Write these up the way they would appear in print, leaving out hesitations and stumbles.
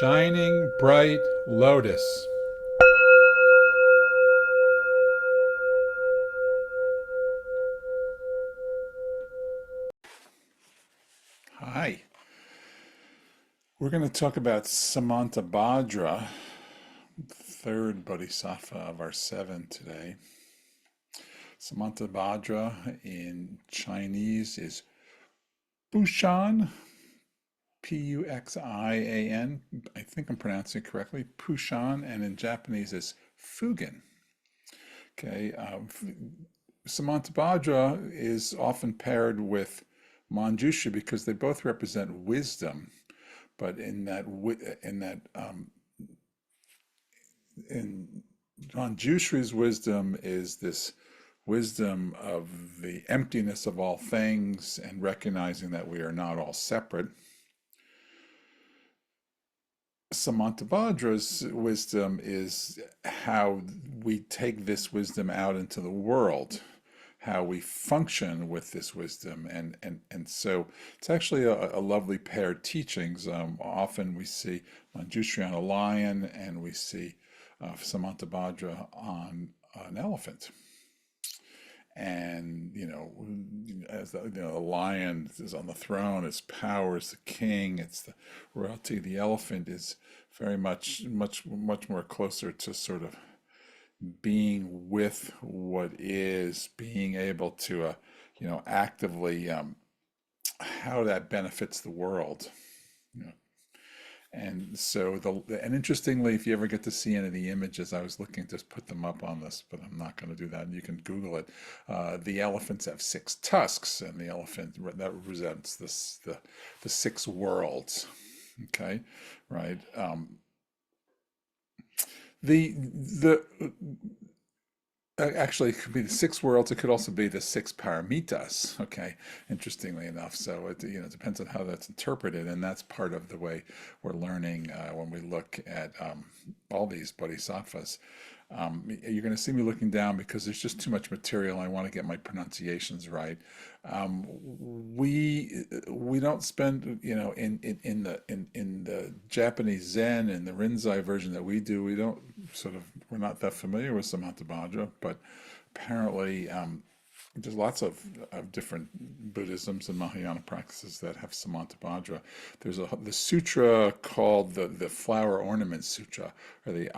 Shining bright lotus. Hi. We're going to talk about Samantabhadra, third bodhisattva of our seven today. Samantabhadra in Chinese is Puxian, Puxian. I think I'm pronouncing it correctly, Puxian, and in Japanese is Fugen. Okay, Samantabhadra is often paired with Manjushri because they both represent wisdom, but in Manjushri's wisdom is this wisdom of the emptiness of all things and recognizing that we are not all separate. Samantabhadra's wisdom is how we take this wisdom out into the world, how we function with this wisdom, and so it's actually a lovely pair of teachings. Often we see Manjushri on a lion, and we see Samantabhadra on an elephant. And as the lion is on the throne, its power is the king, it's the royalty. The elephant is very much more closer to sort of being with what is, being able to actively how that benefits the world. You know. And so and interestingly, if you ever get to see any of the images, I was looking to put them up on this, but I'm not going to do that. You can Google it. The elephants have six tusks, and the elephant that represents the six worlds. Okay, right. The Actually, it could be the six worlds. It could also be the six paramitas. Okay, interestingly enough. So it depends on how that's interpreted, and that's part of the way we're learning when we look at all these bodhisattvas. You're going to see me looking down because there's just too much material. I want to get my pronunciations right. We don't spend in the Japanese Zen and the Rinzai version that we do. We're not that familiar with Samantabhadra, but apparently there's lots of different Buddhisms and Mahayana practices that have Samantabhadra. There's the sutra called the Flower Ornament Sutra, or the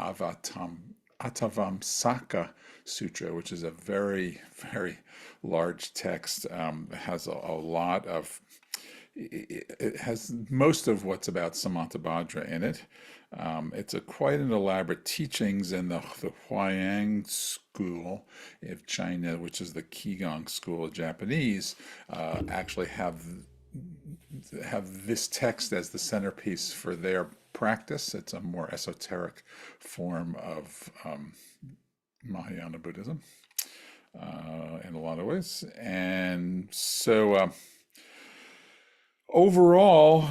Atavamsaka Sutra, which is a very, very large text. It has a lot of, it has most of what's about Samantabhadra in it. It's quite an elaborate teachings, and the Huayang school of China, which is the Qigong school of Japanese, actually have this text as the centerpiece for their practice. It's a more esoteric form of Mahayana Buddhism in a lot of ways. And so overall,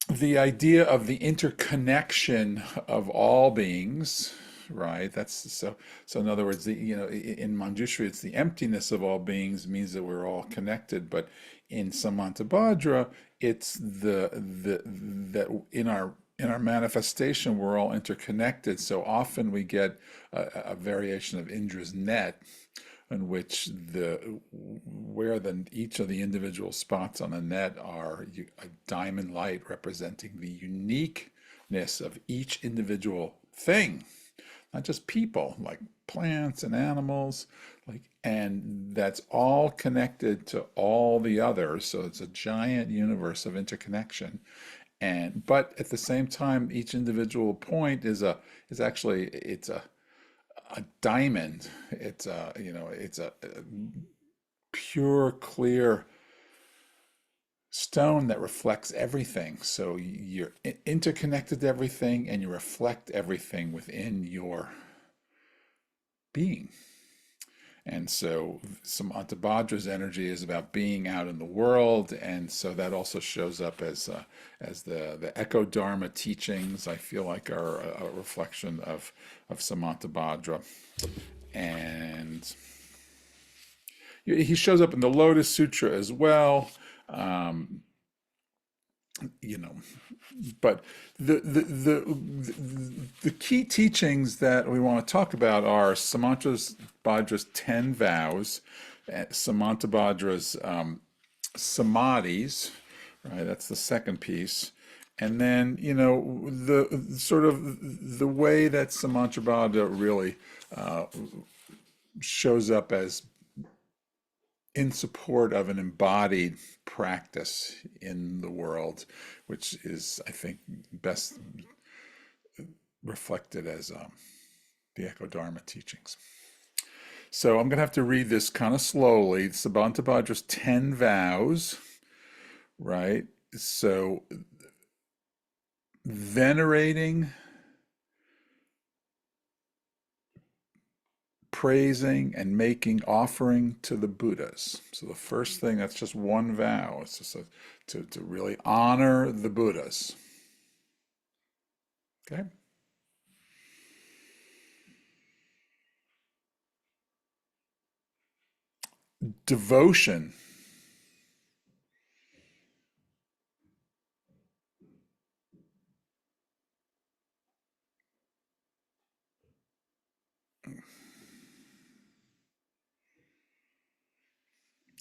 the idea of the interconnection of all beings, right? So in other words, in Manjushri, it's the emptiness of all beings means that we're all connected, but in Samantabhadra, it's that in our manifestation we're all interconnected. So often we get a variation of Indra's net, in which each of the individual spots on the net are a diamond light representing the uniqueness of each individual thing, not just people, like plants and animals, and that's all connected to all the others. So it's a giant universe of interconnection. But at the same time, each individual point is a diamond. It's a pure, clear stone that reflects everything. So you're interconnected to everything, and you reflect everything within your being. And so Samantabhadra's energy is about being out in the world, and so that also shows up as the Echo Dharma teachings. I feel like are a reflection of Samantabhadra, and he shows up in the Lotus Sutra as well. you know, but the key teachings that we want to talk about are Samantabhadra's 10 vows, Samantabhadra's samadhis, right? That's the second piece. And then, the sort of the way that Samantabhadra really shows up as in support of an embodied practice in the world, which is, I think, best reflected as the Eco-Dharma teachings. So I'm going to have to read this kind of slowly. Samantabhadra's 10 vows, right? So venerating, praising, and making offering to the Buddhas. So the first thing, that's just one vow. It's just to really honor the Buddhas. Okay? Devotion.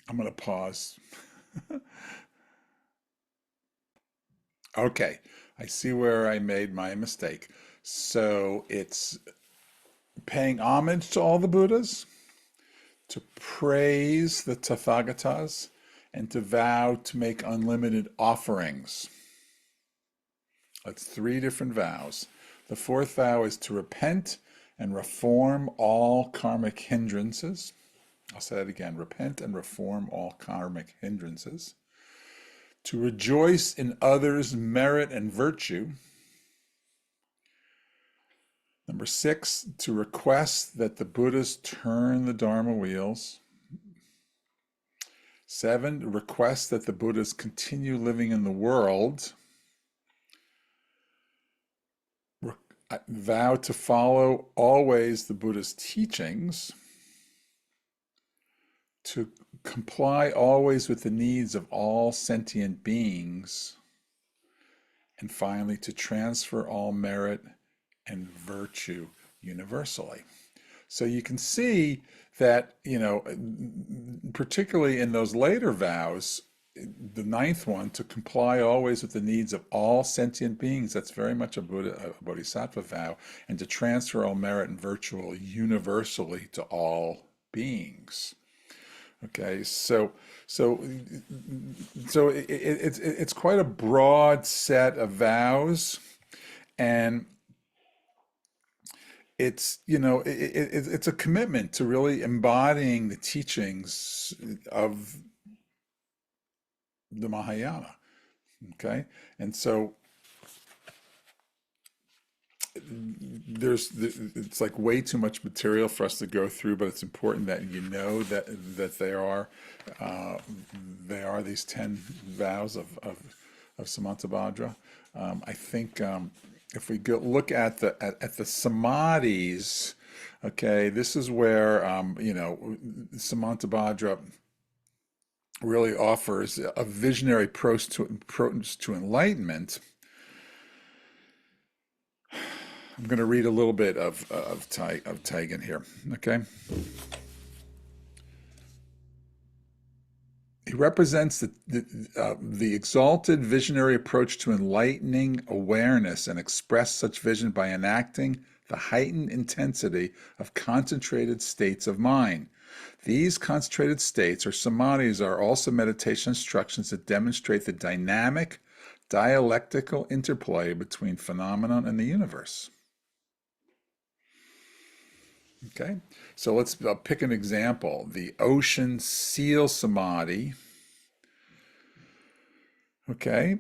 I'm going to pause. Okay, I see where I made my mistake. So it's paying homage to all the Buddhas, to praise the Tathagatas, and to vow to make unlimited offerings. That's three different vows. The fourth vow is to repent and reform all karmic hindrances. I'll say that again, repent and reform all karmic hindrances. To rejoice in others' merit and virtue. Number 6, to request that the Buddhas turn the Dharma wheels. 7, to request that the Buddhas continue living in the world. Vow to follow always the Buddha's teachings. To comply always with the needs of all sentient beings. And finally, to transfer all merit and virtue universally. So you can see that, particularly in those later vows, the 9th one, to comply always with the needs of all sentient beings, that's very much a Bodhisattva vow, and to transfer all merit and virtue universally to all beings. Okay, so it's quite a broad set of vows, and it's it's a commitment to really embodying the teachings of the Mahayana. Okay, and so it's like way too much material for us to go through, but it's important that that they are these 10 vows of Samantabhadra. I think if we look at the samadhis, okay, this is where Samantabhadra really offers a visionary approach to enlightenment. I'm going to read a little bit of Taigen here, okay? He represents the exalted visionary approach to enlightening awareness and express such vision by enacting the heightened intensity of concentrated states of mind. These concentrated states, or samadhis, are also meditation instructions that demonstrate the dynamic, dialectical interplay between phenomenon and the universe. Okay, so let's pick an example. The ocean seal samadhi. Okay,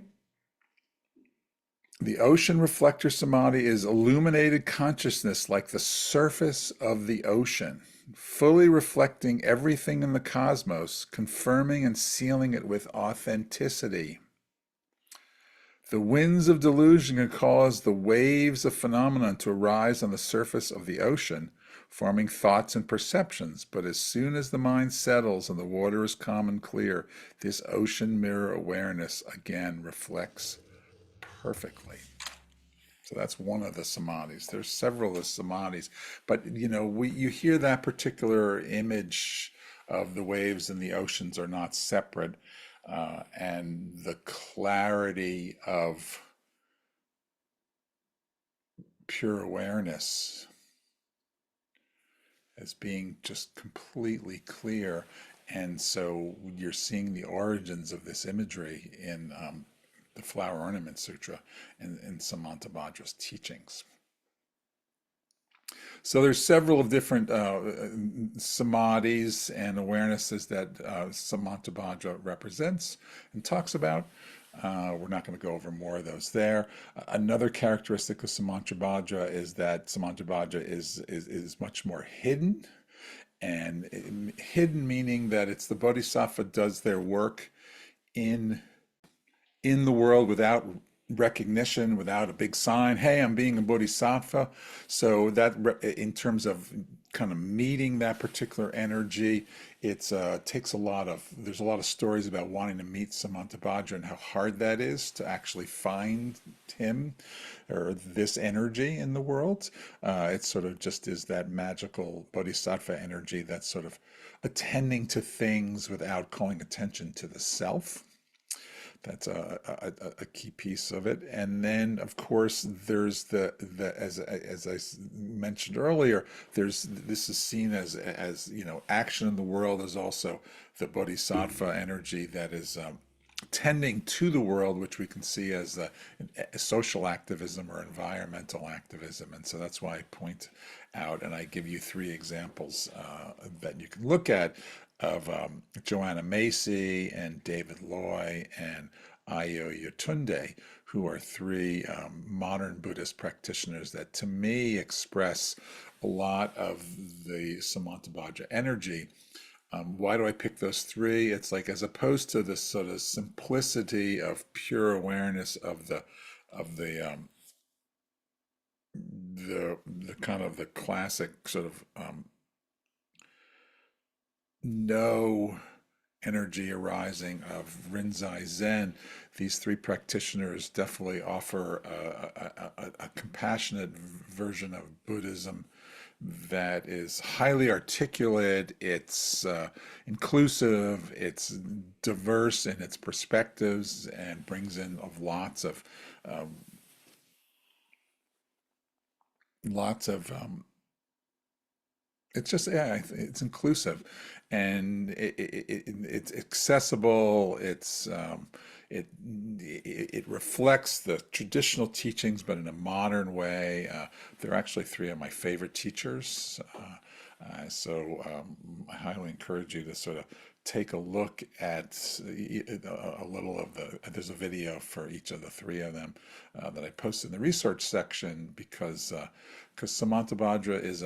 the ocean reflector samadhi is illuminated consciousness like the surface of the ocean, fully reflecting everything in the cosmos, confirming and sealing it with authenticity. The winds of delusion can cause the waves of phenomenon to arise on the surface of the ocean, forming thoughts and perceptions. But as soon as the mind settles and the water is calm and clear, this ocean mirror awareness again reflects perfectly. So that's one of the samadhis. There's several of the samadhis, but you hear that particular image of the waves and the oceans are not separate, and the clarity of pure awareness as being just completely clear. And so you're seeing the origins of this imagery in the Flower Ornament Sutra and in Samantabhadra's teachings. So there's several of different samadhis and awarenesses that Samantabhadra represents and talks about. We're not going to go over more of those there. Another characteristic of Samantabhadra is that Samantabhadra is much more hidden, and hidden meaning that it's the Bodhisattva does their work in the world without recognition, without a big sign, hey, I'm being a bodhisattva. So that in terms of kind of meeting that particular energy, it's takes a lot of, there's a lot of stories about wanting to meet Samantabhadra and how hard that is to actually find him or this energy in the world. It sort of just is that magical bodhisattva energy that's sort of attending to things without calling attention to the self. That's a key piece of it. And then, of course, there's the as I mentioned earlier, this is seen as action in the world is also the bodhisattva energy that is tending to the world, which we can see as social activism or environmental activism. And so that's why I point out and I give you three examples that you can look at of Joanna Macy and David Loy and Ayo Yotunde, who are three modern Buddhist practitioners that to me express a lot of the Samantabhadra energy. Why do I pick those three? It's like, as opposed to this sort of simplicity of pure awareness of the kind of the classic sort of no energy arising of Rinzai Zen, these three practitioners definitely offer a compassionate version of Buddhism that is highly articulate, it's inclusive, it's diverse in its perspectives, and brings in of lots of it's just, yeah, it's inclusive, and it's accessible. It reflects the traditional teachings, but in a modern way. They're actually three of my favorite teachers. I highly encourage you to sort of take a look at a little of there's a video for each of the three of them that I posted in the research section, because Samantabhadra is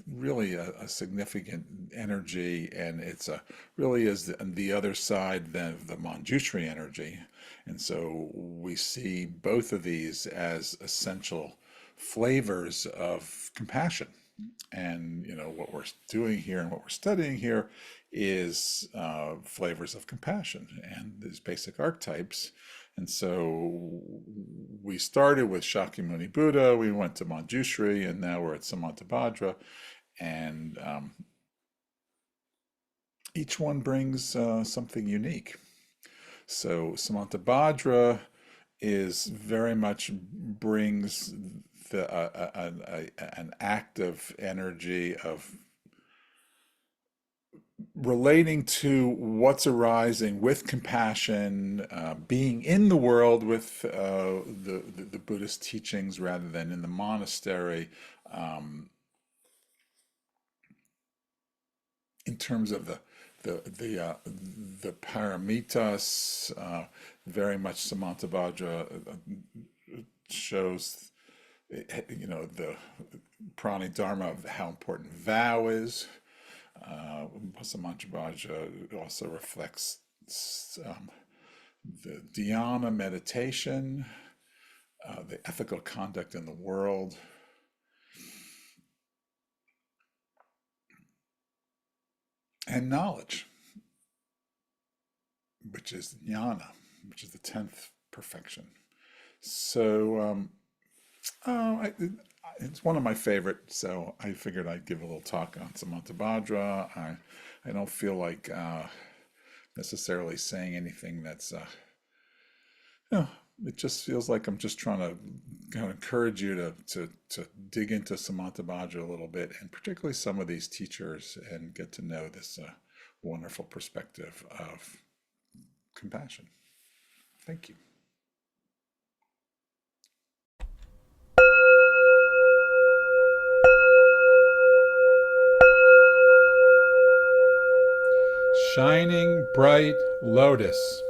really a significant energy, and it's really is the other side than the Manjushri energy. And so we see both of these as essential flavors of compassion. And what we're doing here and what we're studying here is flavors of compassion and these basic archetypes. And so we started with Shakyamuni Buddha, we went to Manjushri, and now we're at Samantabhadra. And each one brings something unique. So Samantabhadra is very much brings an active energy of relating to what's arising with compassion, being in the world with the Buddhist teachings rather than in the monastery, in terms of the paramitas. Very much Samantabhadra shows the pranidharma of how important vow is. Samantabhadra also reflects the dhyana meditation, the ethical conduct in the world. and knowledge, which is jnana, which is the 10th perfection. So it's one of my favorite, so I figured I'd give a little talk on Samantabhadra. I don't feel like necessarily saying anything that's, you know, it just feels like I'm just trying to kind of encourage you to dig into Samantabhadra a little bit, and particularly some of these teachers, and get to know this wonderful perspective of compassion. Thank you. Shining bright lotus.